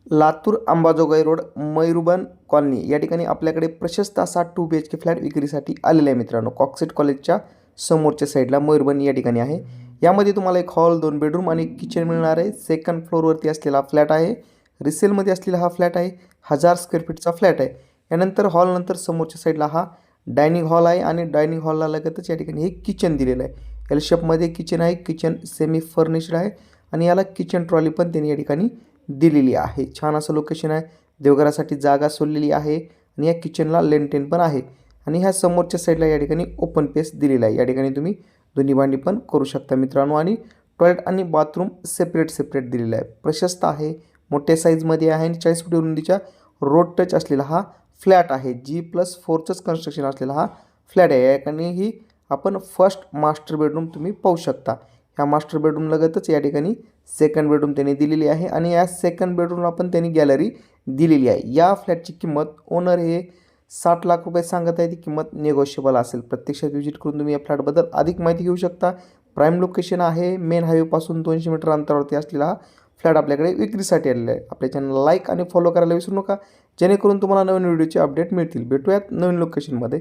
Latur Ambajogai road मयूरबन colony या ठिकाणी आपल्याकडे प्रशस्त असा 2 BHK फ्लॅट विक्रीसाठी आलेला आहे मित्रांनो। कॉकसेट कॉलेजच्या समोरच्या साईडला मयूरबन या ठिकाणी आहे। यामध्ये तुम्हाला एक हॉल, 2 बेडरूम आणि किचन मिळणार आहे। सेकंड फ्लोअरवरती असलेला फ्लॅट आहे। रिसेलमध्ये असलेला हा फ्लॅट आहे। 1000 स्क्वेअर फीटचा फ्लॅट आहे। यानंतर हॉलनंतर समोरच्या साईडला हा डायनिंग हॉल आहे आणि डायनिंग हॉलला लगतच या ठिकाणी हे किचन दिलेलं आहे। एल शेपमध्ये किचन आहे। किचन सेमी फर्निश्ड आहे आणि याला किचन ट्रॉली पण त्यांनी या ठिकाणी दिलेली आहे। छान असं लोकेशन आहे। देवघरासाठी जागा सोडलेली आहे आणि या किचनला लेंटेन पण आहे आणि ह्या समोरच्या साईडला या ठिकाणी ओपन पेस दिलेला आहे। या ठिकाणी तुम्ही दोन्ही भांडी पण करू शकता मित्रांनो आणि टॉयलेट आणि बाथरूम सेपरेट दिलेला आहे। प्रशस्त आहे, मोठ्या साईजमध्ये आहे आणि 40 फूट रुंदीच्या रोड टच असलेला हा फ्लॅट आहे। G+4च कन्स्ट्रक्शन असलेला हा फ्लॅट आहे। या ठिकाणी ही आपण फर्स्ट मास्टर बेडरूम तुम्ही पाहू शकता। ह्या मास्टर बेडरूम लगतच या ठिकाणी सेकंड बेडरूम त्यांनी दिलेली आहे आणि या सेकंड बेडरूमला पण त्यांनी गॅलरी दिलेली आहे। या फ्लॅटची किंमत ओनर हे 60 लाख रुपये सांगत आहे। ती किंमत निगोशिएबल असेल। प्रत्यक्षात व्हिजिट करून तुम्ही या फ्लॅटबद्दल अधिक माहिती घेऊ शकता। प्राईम लोकेशन आहे। मेन हायवेपासून 200 मीटर अंतरावरती असलेला हा फ्लॅट आपल्याकडे विक्रीसाठी आलेला आहे। आपल्या चॅनलला लाईक आणि फॉलो करायला विसरू नका, जेणेकरून तुम्हाला नवीन व्हिडिओचे अपडेट मिळतील। भेटूयात नवीन लोकेशनमध्ये।